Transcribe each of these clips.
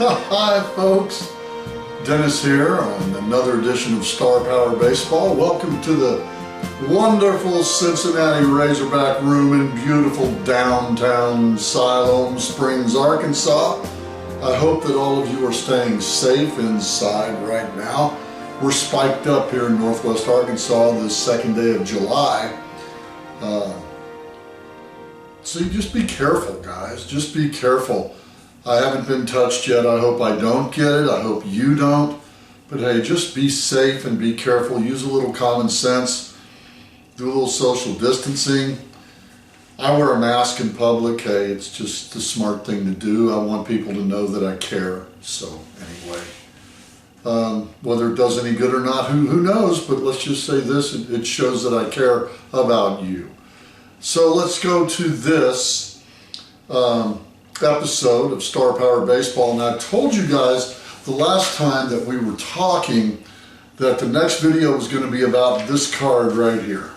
Hi folks, Dennis here on another edition of Star Power Baseball. Welcome to the wonderful Cincinnati Razorback room in beautiful downtown Siloam Springs, Arkansas. I hope that all of you are staying safe inside right now. We're spiked up here in Northwest Arkansas this second day of July. So you just be careful, guys. Just be careful. I haven't been touched yet. I hope I don't get it. I hope you don't. But hey, just be safe and be careful. Use a little common sense. Do a little social distancing. I wear a mask in public. Hey, it's just the smart thing to do. I want people to know that I care. So anyway, whether it does any good or not, who knows? But let's just say this, it shows that I care about you. So let's go to this episode of Star Power Baseball. And I told you guys the last time that we were talking that the next video was going to be about this card right here.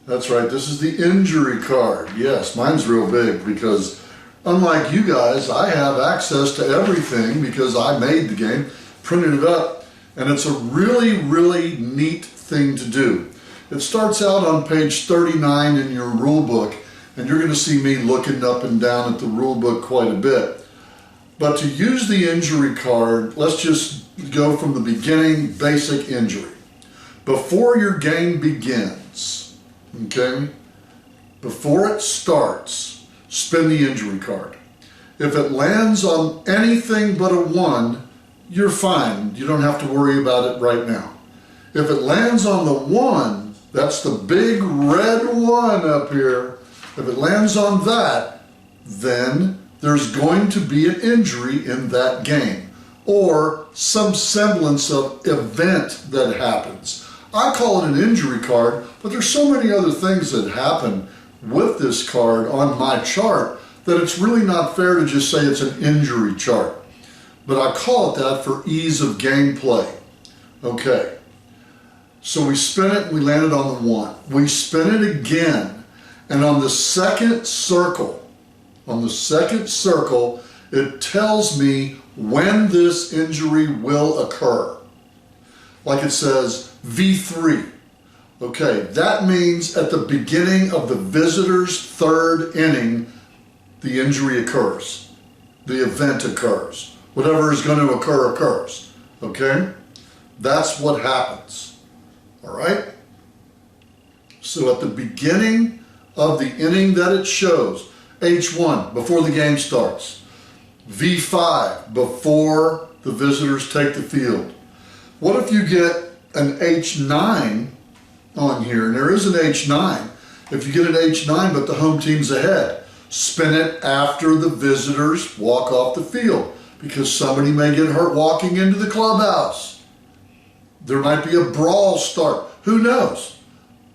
That's right, this is the injury card. Yes, mine's real big because unlike you guys, I have access to everything because I made the game, printed it up, and it's a really, really neat thing to do. It starts out on page 39 in your rule book, and you're going to see me looking up and down at the rule book quite a bit. But to use the injury card, let's just go from the beginning, basic injury. Before your game begins, okay, before it starts, spin the injury card. If it lands on anything but a 1, you're fine. You don't have to worry about it right now. If it lands on the 1, that's the big red 1 up here. If it lands on that, then there's going to be an injury in that game or some semblance of event that happens. I call it an injury card, but there's so many other things that happen with this card on my chart that it's really not fair to just say it's an injury chart. But I call it that for ease of gameplay. Okay. So we spin it and we land it on the 1. We spin it again, and on the second circle, it tells me when this injury will occur. Like it says V3. Okay, that means at the beginning of the visitor's 3rd inning, the injury occurs. The event occurs. Whatever is going to occur, occurs. Okay? That's what happens. All right? So at the beginning of the inning that it shows, H1, before the game starts. V5, before the visitors take the field. What if you get an H9 on here? And there is an H9. If you get an H9 but the home team's ahead, spin it after the visitors walk off the field because somebody may get hurt walking into the clubhouse. There might be a brawl start. Who knows?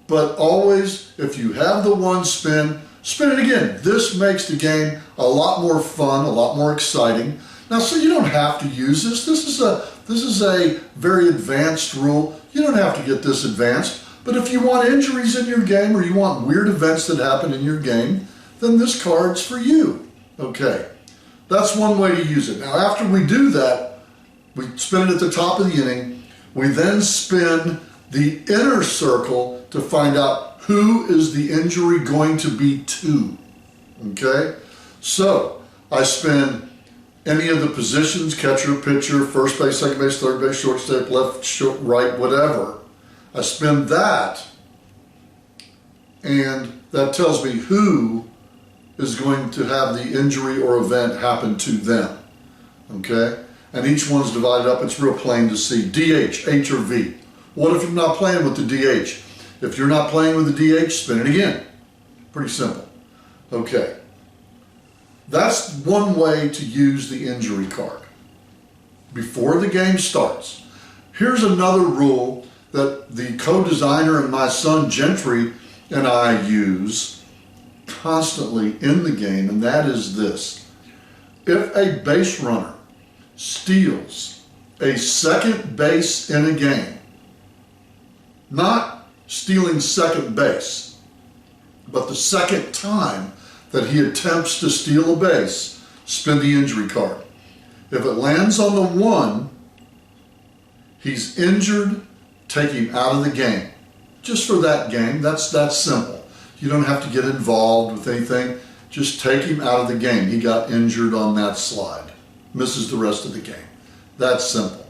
But always, if you have the 1 spin it again. This makes the game a lot more fun, a lot more exciting. Now, so you don't have to use this. This is a very advanced rule. You don't have to get this advanced. But if you want injuries in your game or you want weird events that happen in your game, then this card's for you. Okay, that's one way to use it. Now, after we do that, we spin it at the top of the inning. We then spin the inner circle to find out who is the injury going to be to. Okay? So, I spin any of the positions, catcher, pitcher, first base, second base, third base, shortstop, left, short, right, whatever. I spin that, and that tells me who is going to have the injury or event happen to them. Okay? And each one's divided up. It's real plain to see. DH, H or V. What if you're not playing with the DH? If you're not playing with the DH, spin it again. Pretty simple. Okay. That's one way to use the injury card before the game starts. Here's another rule that the co-designer and my son Gentry and I use constantly in the game, and that is this. If a base runner steals a second base in a game, not stealing second base, but the second time that he attempts to steal a base, spin the injury card. If it lands on the 1, he's injured, take him out of the game. Just for that game, that's simple. You don't have to get involved with anything. Just take him out of the game. He got injured on that slide. Misses the rest of the game. That's simple.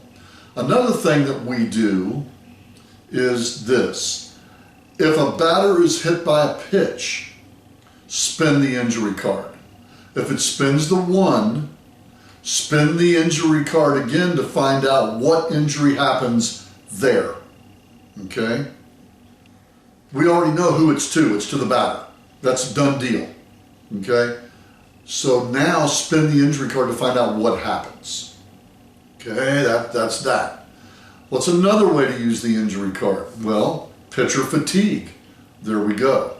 Another thing that we do is this. If a batter is hit by a pitch, spin the injury card. If it spins the 1, spin the injury card again to find out what injury happens there. Okay? We already know who it's to. It's to the batter. That's a done deal. Okay? So now spin the injury card to find out what happens. Okay, that's that. What's another way to use the injury card? Well, pitcher fatigue. There we go.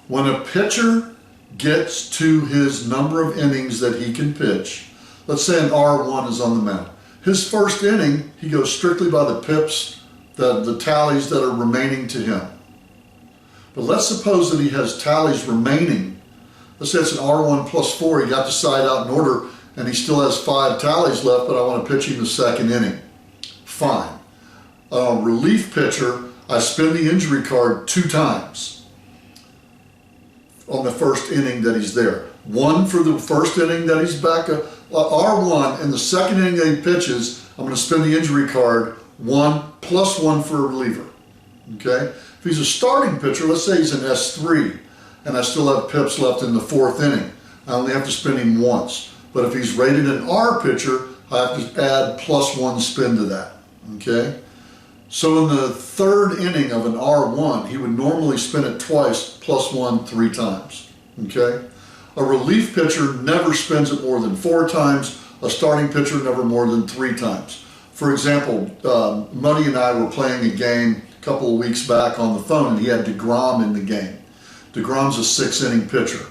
When a pitcher gets to his number of innings that he can pitch, let's say an R1 is on the mound. His first inning, he goes strictly by the pips, the tallies that are remaining to him. But let's suppose that he has tallies remaining. Let's say it's an R1 plus 4. He got the side out in order, and he still has 5 tallies left, but I want to pitch him the second inning. Fine. Relief pitcher, I spin the injury card 2 times on the first inning that he's there. 1 for the first inning that he's back, R1, and the second inning that he pitches, I'm going to spin the injury card 1 plus 1 for a reliever. Okay? If he's a starting pitcher, let's say he's an S3, and I still have pips left in the 4th inning, I only have to spin him once. But if he's rated an R pitcher, I have to add plus 1 spin to that. Okay? So in the 3rd inning of an R1, he would normally spin it twice, plus 1 3 times. Okay? A relief pitcher never spins it more than 4 times. A starting pitcher never more than 3 times. For example, Muddy and I were playing a game a couple of weeks back on the phone, and he had DeGrom in the game. DeGrom's a 6-inning pitcher.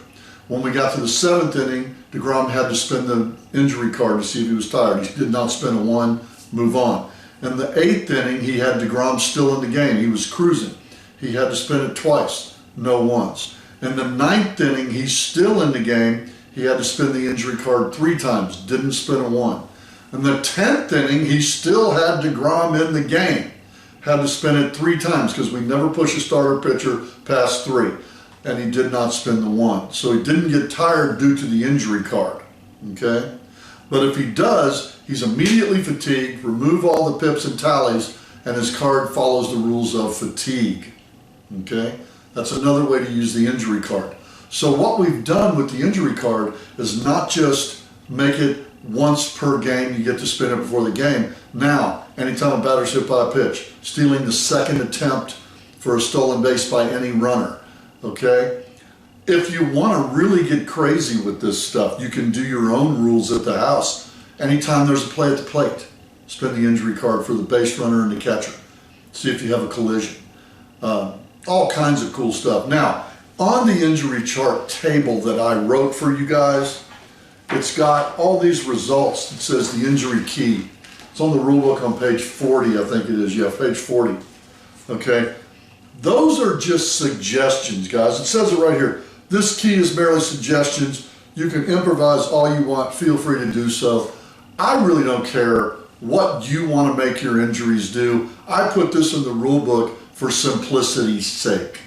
When we got to the 7th inning, DeGrom had to spin the injury card to see if he was tired. He did not spin a 1, move on. In the 8th inning, he had DeGrom still in the game. He was cruising. He had to spin it twice, no once. In the 9th inning, he's still in the game. He had to spin the injury card 3 times, didn't spin a 1. In the 10th inning, he still had DeGrom in the game. Had to spin it 3 times because we never push a starter pitcher past 3. And he did not spin the 1. So he didn't get tired due to the injury card. Okay? But if he does, he's immediately fatigued, remove all the pips and tallies, and his card follows the rules of fatigue. Okay? That's another way to use the injury card. So what we've done with the injury card is not just make it once per game, you get to spin it before the game. Now, anytime a batter's hit by a pitch, stealing the 2nd attempt for a stolen base by any runner. Okay? If you want to really get crazy with this stuff, you can do your own rules at the house. Anytime there's a play at the plate, spin the injury card for the base runner and the catcher. See if you have a collision. All kinds of cool stuff. Now, on the injury chart table that I wrote for you guys, it's got all these results. It says the injury key. It's on the rule book on page 40, I think it is. Yeah, page 40. Okay? Those are just suggestions, guys. It says it right here. This key is merely suggestions. You can improvise all you want. Feel free to do so. I really don't care what you want to make your injuries do. I put this in the rule book for simplicity's sake.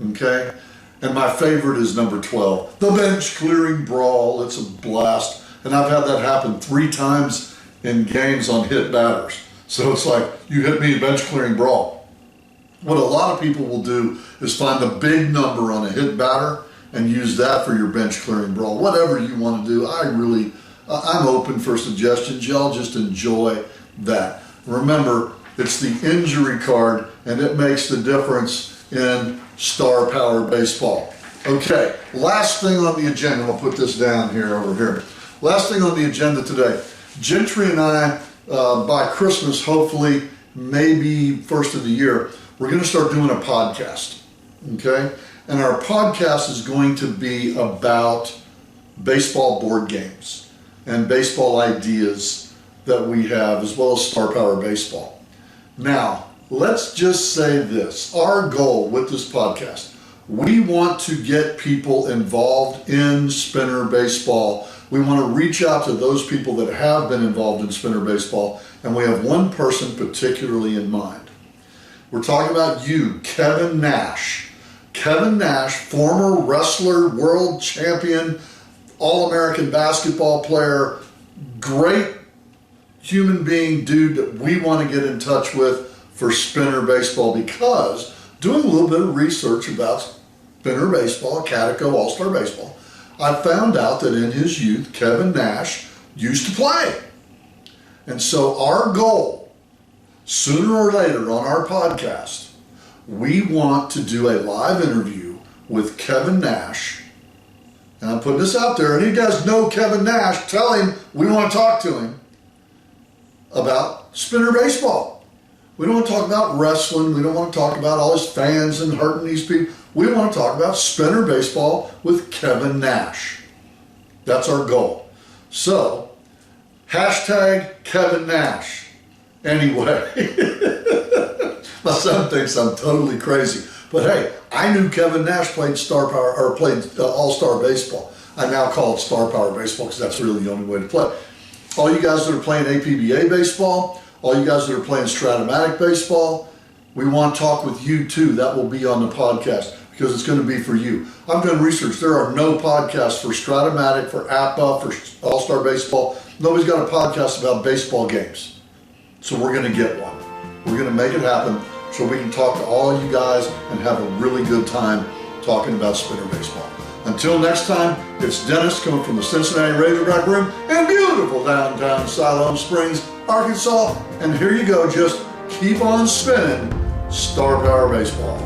Okay? And my favorite is number 12. The bench clearing brawl. It's a blast. And I've had that happen 3 times in games on hit batters. So it's like, you hit me, bench clearing brawl. What a lot of people will do is find the big number on a hit batter and use that for your bench clearing brawl. Whatever you want to do, I'm open for suggestions. Y'all just enjoy that. Remember, it's the injury card, and it makes the difference in star power baseball. Okay, last thing on the agenda. I'll put this down here over here. Last thing on the agenda today. Gentry and I, by Christmas, hopefully, maybe first of the year, we're going to start doing a podcast, okay? And our podcast is going to be about baseball board games and baseball ideas that we have, as well as Star Power Baseball. Now, let's just say this. Our goal with this podcast, we want to get people involved in spinner baseball We want to reach out to those people that have been involved in spinner baseball, and we have one person particularly in mind. We're talking about you, Kevin Nash. Kevin Nash, former wrestler, world champion, All-American basketball player, great human being, dude that we want to get in touch with for spinner baseball, because doing a little bit of research about spinner baseball, Catico All-Star Baseball, I found out that in his youth, Kevin Nash used to play. And so our goal, sooner or later on our podcast, we want to do a live interview with Kevin Nash. And I'm putting this out there, and you guys know Kevin Nash. Tell him we want to talk to him about spinner baseball. We don't want to talk about wrestling. We don't want to talk about all his fans and hurting these people. We want to talk about spinner baseball with Kevin Nash. That's our goal. So, hashtag Kevin Nash. Anyway. My son thinks I'm totally crazy, but hey, I knew Kevin Nash played All-Star Baseball. I now call it Star Power Baseball because that's really the only way to play. All you guys that are playing APBA baseball, all you guys that are playing Strat-O-Matic baseball, we want to talk with you too. That will be on the podcast because it's going to be for you. I've done research. There are no podcasts for Strat-O-Matic, for APBA, for All-Star Baseball. Nobody's got a podcast about baseball games. So we're going to get one. We're going to make it happen so we can talk to all of you guys and have a really good time talking about spinner baseball. Until next time, it's Dennis coming from the Cincinnati Razorback Room in beautiful downtown Siloam Springs, Arkansas. And here you go, just keep on spinning Star Power Baseball.